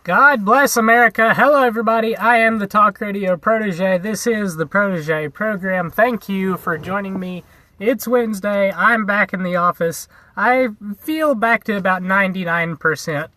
God bless America. Hello, everybody. I am the Talk Radio Protege. This is the Protege program. Thank you for joining me. It's Wednesday. I'm back in the office. I feel back to about 99%.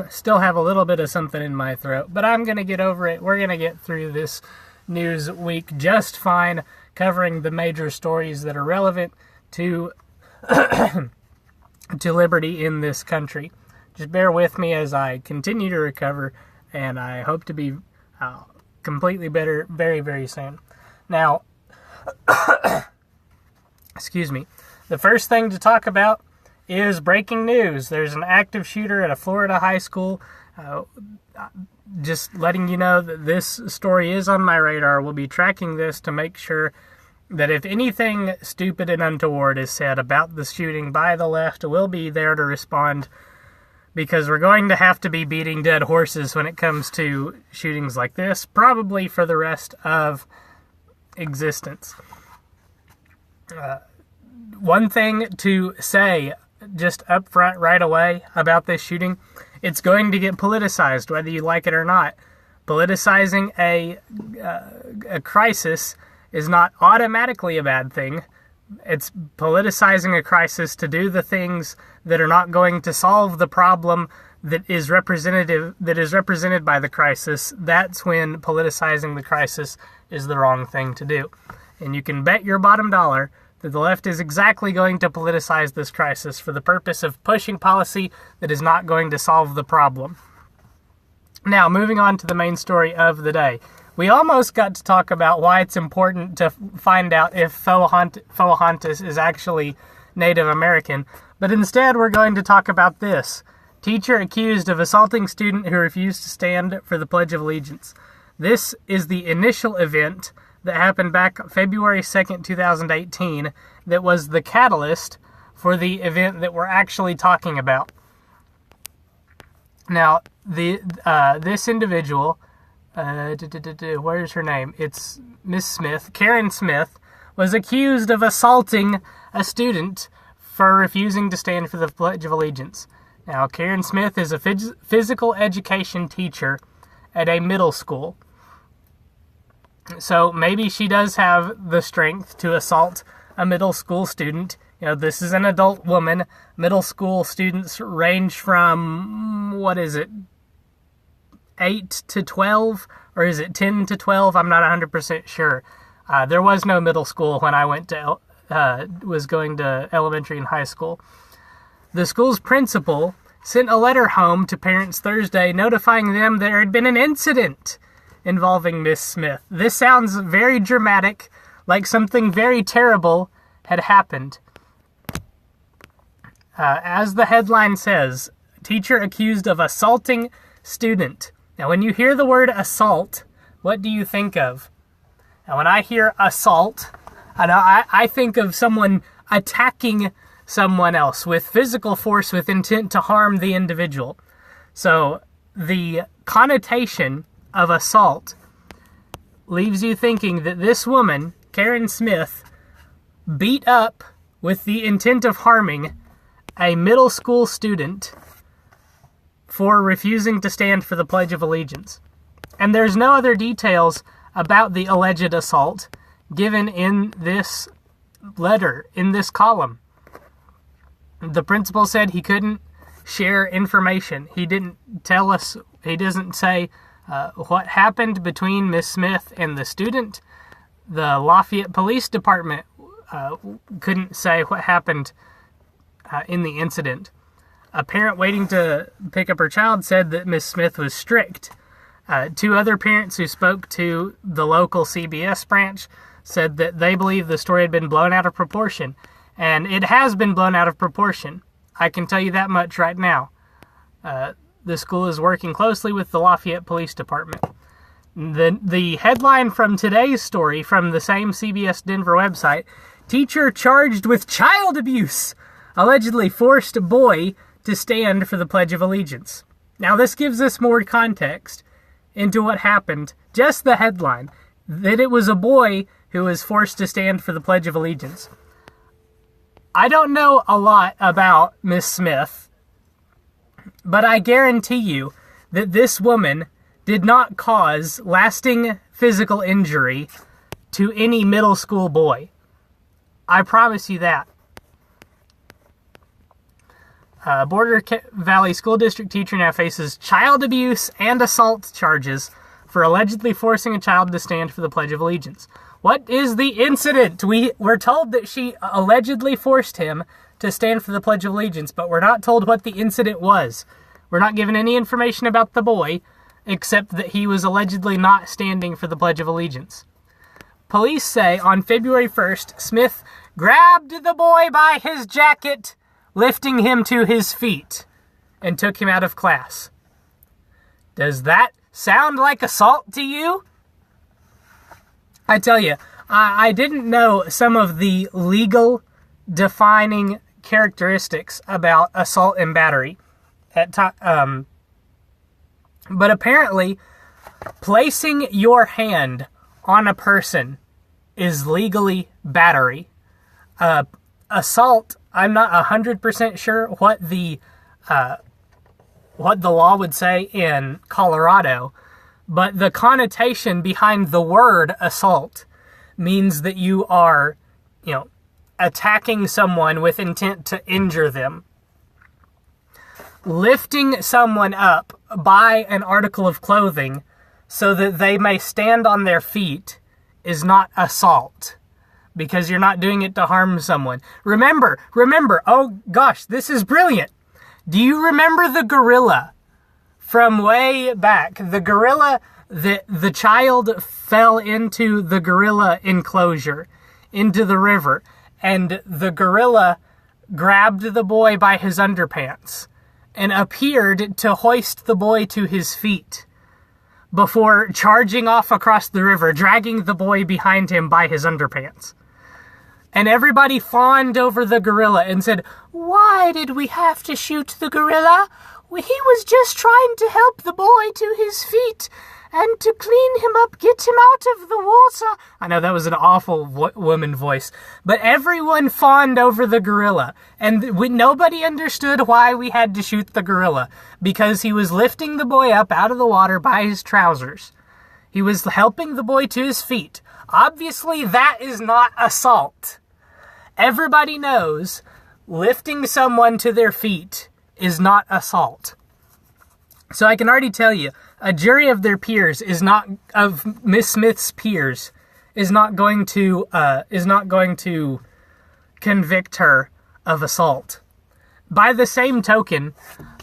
Still have a little bit of something in my throat, but I'm going to get over it. We're going to get through this news week just fine, covering the major stories that are relevant to to liberty in this country. Just bear with me as I continue to recover, and I hope to be completely better very, very soon. Now, excuse me. The first thing to talk about is breaking news. There's an active shooter at a Florida high school. Just letting you know that this story is on my radar. We'll be tracking this to make sure that if anything stupid and untoward is said about the shooting by the left, we'll be there to respond, because we're going to have to be beating dead horses when it comes to shootings like this, probably for the rest of existence. One thing to say just up front right away about this shooting: it's going to get politicized, whether you like it or not. Politicizing a crisis is not automatically a bad thing. It's politicizing a crisis to do the things that are not going to solve the problem that is represented by the crisis. That's when politicizing the crisis is the wrong thing to do. And you can bet your bottom dollar that the left is exactly going to politicize this crisis for the purpose of pushing policy that is not going to solve the problem. Now, moving on to the main story of the day. We almost got to talk about why it's important to find out if Pocahontas is actually Native American, but instead we're going to talk about this. Teacher accused of assaulting student who refused to stand for the Pledge of Allegiance. This is the initial event that happened back February 2nd, 2018, that was the catalyst for the event that we're actually talking about. Now, this individual, where's her name? It's Miss Smith. Karen Smith was accused of assaulting a student for refusing to stand for the Pledge of Allegiance. Now, Karen Smith is a physical education teacher at a middle school. So maybe she does have the strength to assault a middle school student. You know, this is an adult woman. Middle school students range from, 8 to 12? Or is it 10 to 12? I'm not 100% sure. There was no middle school when I was going to elementary and high school. The school's principal sent a letter home to parents Thursday notifying them there had been an incident involving Miss Smith. This sounds very dramatic, like something very terrible had happened. As the headline says, teacher accused of assaulting student. Now, when you hear the word assault, what do you think of? Now, when I hear assault, I think of someone attacking someone else with physical force with intent to harm the individual. So the connotation of assault leaves you thinking that this woman, Karen Smith, beat up with the intent of harming a middle school student for refusing to stand for the Pledge of Allegiance. And there's no other details about the alleged assault given in this letter, in this column. The principal said he couldn't share information. He didn't tell us, he doesn't say what happened between Miss Smith and the student. The Lafayette Police Department couldn't say what happened in the incident. A parent waiting to pick up her child said that Miss Smith was strict. Two other parents who spoke to the local CBS branch said that they believe the story had been blown out of proportion. And it has been blown out of proportion. I can tell you that much right now. The school is working closely with the Lafayette Police Department. The headline from today's story from the same CBS Denver website: teacher charged with child abuse, allegedly forced boy to stand for the Pledge of Allegiance. Now, this gives us more context into what happened. Just the headline, that it was a boy who was forced to stand for the Pledge of Allegiance. I don't know a lot about Miss Smith, but I guarantee you that this woman did not cause lasting physical injury to any middle school boy. I promise you that. Border Valley School District teacher now faces child abuse and assault charges for allegedly forcing a child to stand for the Pledge of Allegiance. What is the incident? We're told that she allegedly forced him to stand for the Pledge of Allegiance, but we're not told what the incident was. We're not given any information about the boy, except that he was allegedly not standing for the Pledge of Allegiance. Police say on February 1st, Smith grabbed the boy by his jacket, lifting him to his feet, and took him out of class. Does that sound like assault to you? I tell you, I didn't know some of the legal defining characteristics about assault and battery. But apparently, placing your hand on a person is legally battery. Assault, I'm not 100% sure what the law would say in Colorado, but the connotation behind the word assault means that you are, attacking someone with intent to injure them. Lifting someone up by an article of clothing so that they may stand on their feet is not assault, because you're not doing it to harm someone. Remember, oh gosh, this is brilliant. Do you remember the gorilla from way back? The gorilla that the child fell into the gorilla enclosure, into the river, and the gorilla grabbed the boy by his underpants and appeared to hoist the boy to his feet before charging off across the river, dragging the boy behind him by his underpants. And everybody fawned over the gorilla and said, "Why did we have to shoot the gorilla? He was just trying to help the boy to his feet and to clean him up, get him out of the water." I know that was an awful woman voice, but everyone fawned over the gorilla, and nobody understood why we had to shoot the gorilla, because he was lifting the boy up out of the water by his trousers. He was helping the boy to his feet. Obviously, that is not assault. Everybody knows lifting someone to their feet is not assault. So I can already tell you, a jury of their peers of Miss Smith's peers is not going to convict her of assault. By the same token,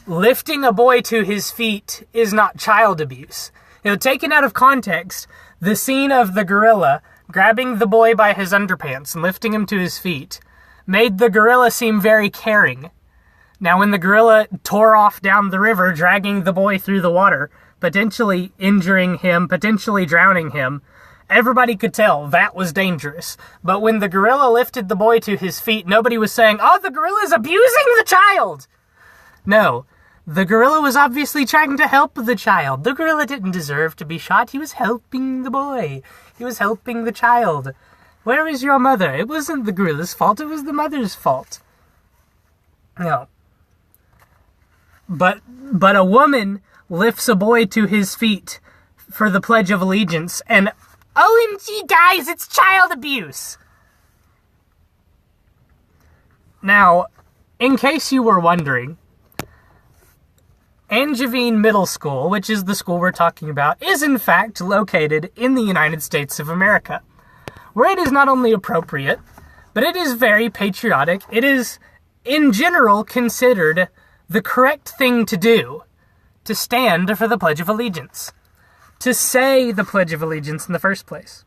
lifting a boy to his feet is not child abuse. Taken out of context, the scene of the gorilla grabbing the boy by his underpants and lifting him to his feet made the gorilla seem very caring. Now, when the gorilla tore off down the river, dragging the boy through the water, potentially injuring him, potentially drowning him, everybody could tell that was dangerous. But when the gorilla lifted the boy to his feet, nobody was saying, "Oh, the gorilla's abusing the child!" No, the gorilla was obviously trying to help the child. The gorilla didn't deserve to be shot. He was helping the boy. He was helping the child. Where is your mother? It wasn't the gorilla's fault. It was the mother's fault. No. But a woman lifts a boy to his feet for the Pledge of Allegiance, and OMG, guys, it's child abuse! Now, in case you were wondering, Angevine Middle School, which is the school we're talking about, is in fact located in the United States of America, where it is not only appropriate, but it is very patriotic. It is, in general, considered the correct thing to do, to stand for the Pledge of Allegiance, to say the Pledge of Allegiance in the first place.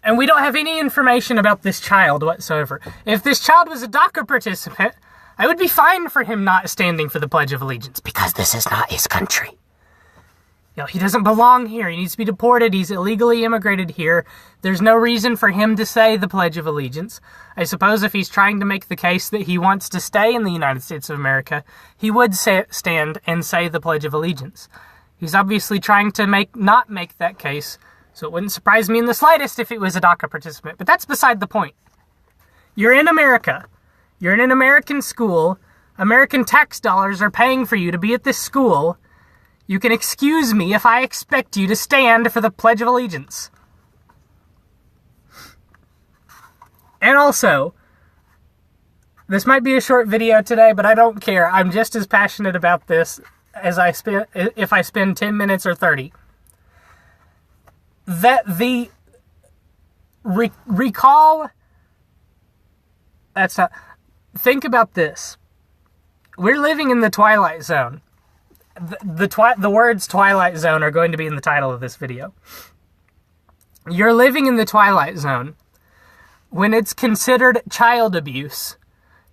And we don't have any information about this child whatsoever. If this child was a DACA participant, I would be fine for him not standing for the Pledge of Allegiance, because this is not his country. He doesn't belong here. He needs to be deported. He's illegally immigrated here. There's no reason for him to say the Pledge of Allegiance. I suppose if he's trying to make the case that he wants to stay in the United States of America, he would stand and say the Pledge of Allegiance. He's obviously trying to not make that case, so it wouldn't surprise me in the slightest if it was a DACA participant. But that's beside the point. You're in America. You're in an American school. American tax dollars are paying for you to be at this school. You can excuse me if I expect you to stand for the Pledge of Allegiance. And also, this might be a short video today, but I don't care. I'm just as passionate about this as if I spend 10 minutes or 30. That the recall... That's not... Think about this. We're living in the Twilight Zone. The words Twilight Zone are going to be in the title of this video. You're living in the Twilight Zone when it's considered child abuse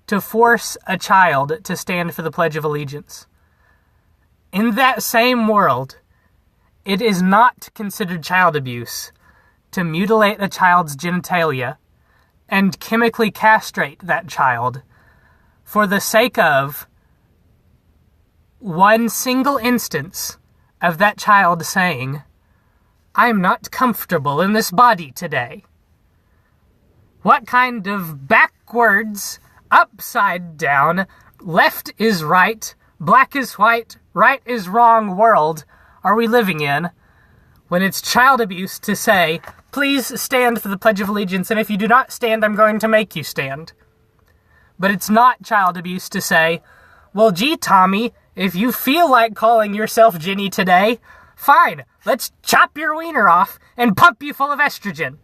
to force a child to stand for the Pledge of Allegiance. In that same world, it is not considered child abuse to mutilate a child's genitalia and chemically castrate that child for the sake of one single instance of that child saying, "I'm not comfortable in this body today." What kind of backwards, upside down, left is right, black is white, right is wrong world are we living in when it's child abuse to say, "Please stand for the Pledge of Allegiance, and if you do not stand, I'm going to make you stand"? But it's not child abuse to say, "Well, gee, Tommy, if you feel like calling yourself Jenny today, fine, let's chop your wiener off and pump you full of estrogen."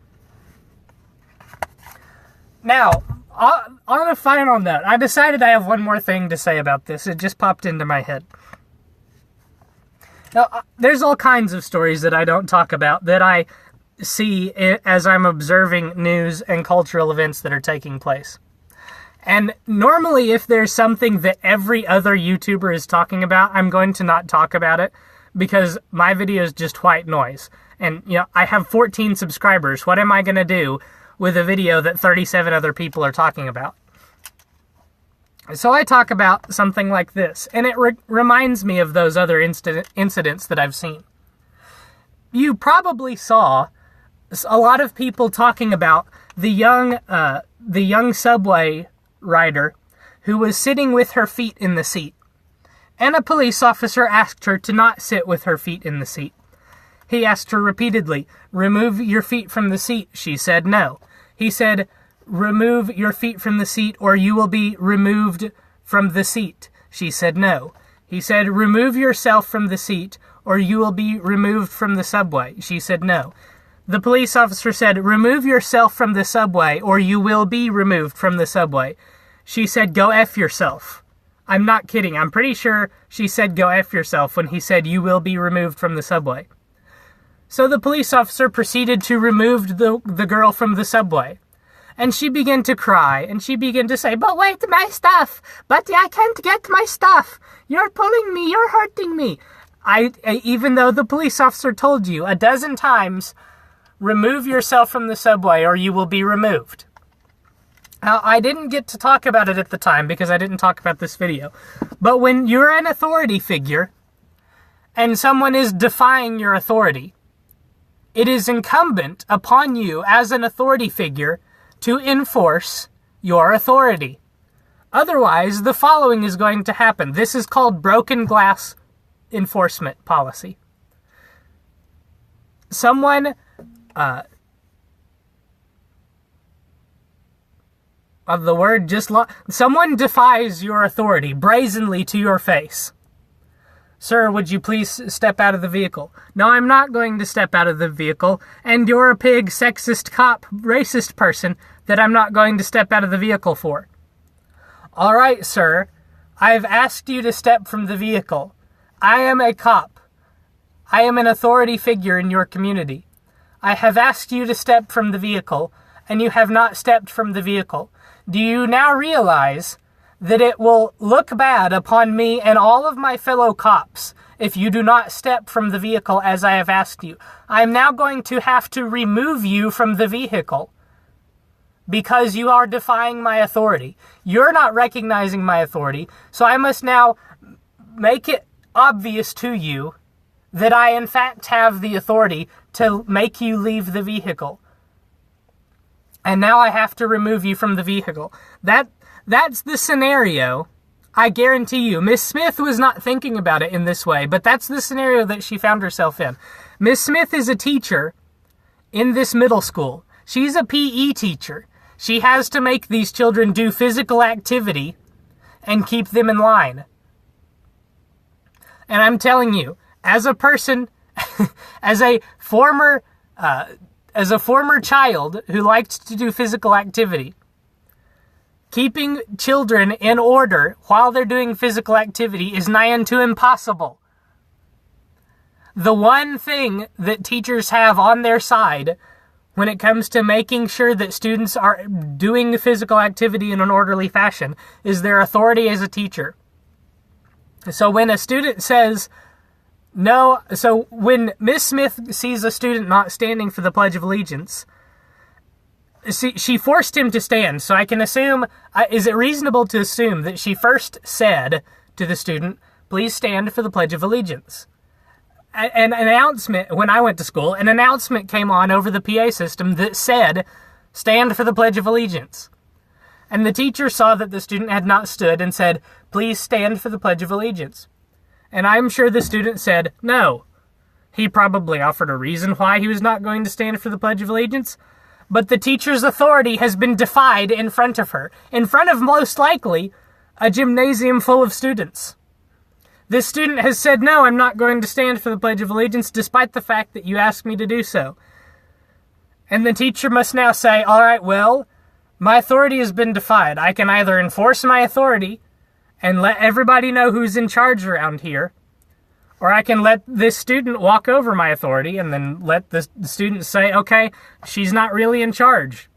Now, on a final note, I decided I have one more thing to say about this. It just popped into my head. Now, there's all kinds of stories that I don't talk about that I see as I'm observing news and cultural events that are taking place. And normally, if there's something that every other YouTuber is talking about, I'm going to not talk about it because my video is just white noise. And, I have 14 subscribers. What am I going to do with a video that 37 other people are talking about? So I talk about something like this, and it reminds me of those other incidents that I've seen. You probably saw a lot of people talking about the young subway rider who was sitting with her feet in the seat, and a police officer asked her to not sit with her feet in the seat. He asked her repeatedly, "Remove your feet from the seat." She said no. He said, "Remove your feet from the seat or you will be removed from the seat." She said no. He said, "Remove yourself from the seat or you will be removed from the subway." She said no. The police officer said, "Remove yourself from the subway or you will be removed from the subway." She said, "Go F yourself." I'm not kidding. I'm pretty sure she said, "Go F yourself," when he said, "You will be removed from the subway." So the police officer proceeded to remove the girl from the subway. And she began to cry, and she began to say, "But wait, my stuff! But I can't get my stuff! You're pulling me, you're hurting me!" Even though the police officer told you a dozen times, "Remove yourself from the subway or you will be removed." Now, I didn't get to talk about it at the time because I didn't talk about this video. But when you're an authority figure and someone is defying your authority, it is incumbent upon you as an authority figure to enforce your authority. Otherwise, the following is going to happen. This is called broken glass enforcement policy. Someone someone defies your authority brazenly to your face. "Sir, would you please step out of the vehicle?" "No, I'm not going to step out of the vehicle, and you're a pig, sexist, cop, racist person that I'm not going to step out of the vehicle for." "All right, sir, I've asked you to step from the vehicle. I am a cop. I am an authority figure in your community. I have asked you to step from the vehicle, and you have not stepped from the vehicle. Do you now realize that it will look bad upon me and all of my fellow cops if you do not step from the vehicle as I have asked you? I'm now going to have to remove you from the vehicle because you are defying my authority. You're not recognizing my authority, so I must now make it obvious to you that I in fact have the authority to make you leave the vehicle. And now I have to remove you from the vehicle." That's the scenario I guarantee you, Miss Smith was not thinking about it in this way, but that's the scenario that she found herself in. Miss Smith is a teacher in this middle school. She's a PE teacher. She has to make these children do physical activity and keep them in line. And I'm telling you, as a person, as a former child who liked to do physical activity, keeping children in order while they're doing physical activity is nigh unto impossible. The one thing that teachers have on their side when it comes to making sure that students are doing physical activity in an orderly fashion is their authority as a teacher. So when a student says, no, so when Miss Smith sees a student not standing for the Pledge of Allegiance, she forced him to stand. So I can assume, is it reasonable to assume that she first said to the student, please stand for the Pledge of Allegiance? An announcement, when I went to school, an announcement came on over the PA system that said, stand for the Pledge of Allegiance. And the teacher saw that the student had not stood and said, please stand for the Pledge of Allegiance. And I'm sure the student said, no. He probably offered a reason why he was not going to stand for the Pledge of Allegiance. But the teacher's authority has been defied in front of her, in front of most likely a gymnasium full of students. This student has said, no, I'm not going to stand for the Pledge of Allegiance, despite the fact that you asked me to do so. And the teacher must now say, all right, well, my authority has been defied. I can either enforce my authority and let everybody know who's in charge around here, or I can let this student walk over my authority and then let the student say, okay, she's not really in charge.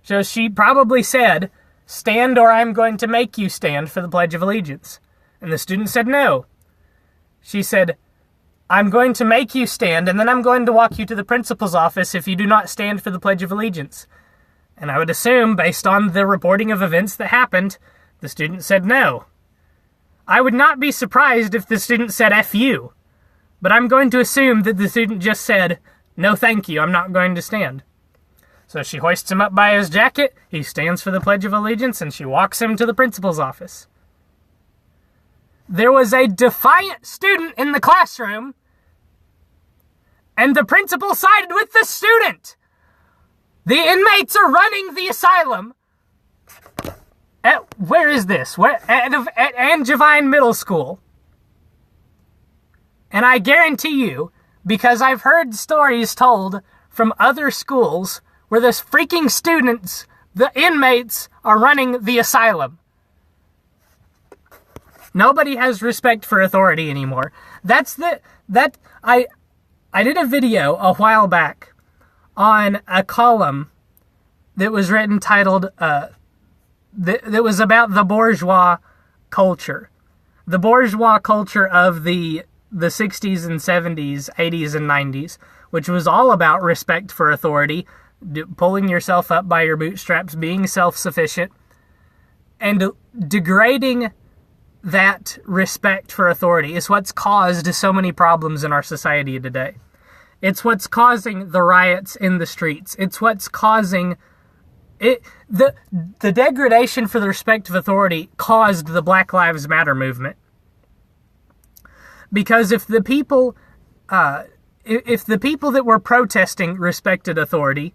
So she probably said, stand or I'm going to make you stand for the Pledge of Allegiance. And the student said no. She said, I'm going to make you stand, and then I'm going to walk you to the principal's office if you do not stand for the Pledge of Allegiance. And I would assume, based on the reporting of events that happened, the student said no. I would not be surprised if the student said F you, but I'm going to assume that the student just said, no thank you, I'm not going to stand. So she hoists him up by his jacket, he stands for the Pledge of Allegiance, and she walks him to the principal's office. There was a defiant student in the classroom, and the principal sided with the student. The inmates are running the asylum. Where is this? At Angevine Middle School. And I guarantee you, because I've heard stories told from other schools where the freaking students, the inmates, are running the asylum. Nobody has respect for authority anymore. I did a video a while back on a column that was written titled, that was about the bourgeois culture. The bourgeois culture of the 60s and 70s, 80s and 90s, which was all about respect for authority, pulling yourself up by your bootstraps, being self-sufficient, and degrading that respect for authority is what's caused so many problems in our society today. It's what's causing the riots in the streets. It's what's causing it. The degradation for the respect of authority caused the Black Lives Matter movement. Because if the people that were protesting respected authority,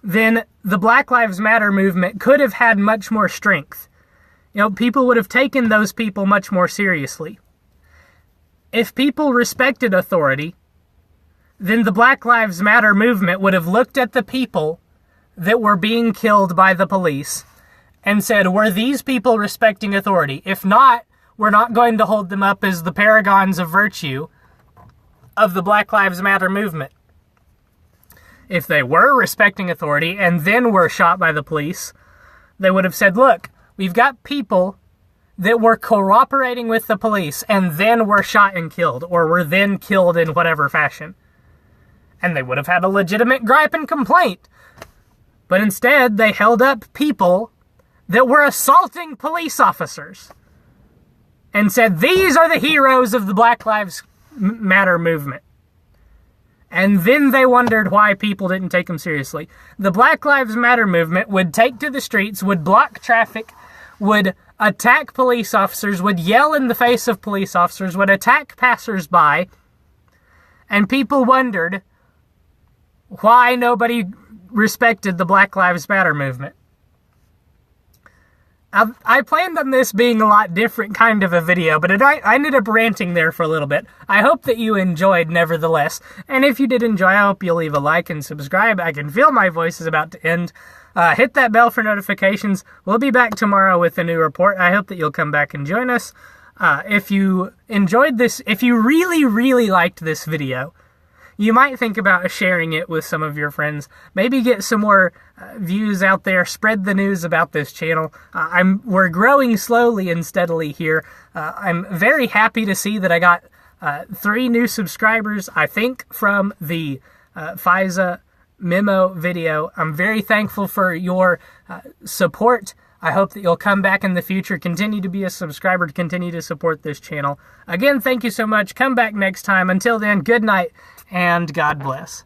then the Black Lives Matter movement could have had much more strength. You know, people would have taken those people much more seriously. If people respected authority, then the Black Lives Matter movement would have looked at the people that were being killed by the police and said, were these people respecting authority? If not, we're not going to hold them up as the paragons of virtue of the Black Lives Matter movement. If they were respecting authority and then were shot by the police, they would have said, look, we've got people that were cooperating with the police and then were shot and killed, or were then killed in whatever fashion. And they would have had a legitimate gripe and complaint. But instead, they held up people that were assaulting police officers and said, these are the heroes of the Black Lives Matter movement. And then they wondered why people didn't take them seriously. The Black Lives Matter movement would take to the streets, would block traffic, would attack police officers, would yell in the face of police officers, would attack passersby, and people wondered why nobody respected the Black Lives Matter movement. I planned on this being a lot different kind of a video, but I ended up ranting there for a little bit. I hope that you enjoyed nevertheless, and if you did enjoy, I hope you'll leave a like and subscribe. I can feel my voice is about to end. Hit that bell for notifications. We'll be back tomorrow with a new report. I hope that you'll come back and join us. If you enjoyed this, if you really, really liked this video, you might think about sharing it with some of your friends. Maybe get some more views out there. Spread the news about this channel. We're growing slowly and steadily here. I'm very happy to see that I got 3 new subscribers, I think, from the FISA memo video. I'm very thankful for your support. I hope that you'll come back in the future, continue to be a subscriber, continue to support this channel. Again, thank you so much. Come back next time. Until then, good night and God bless.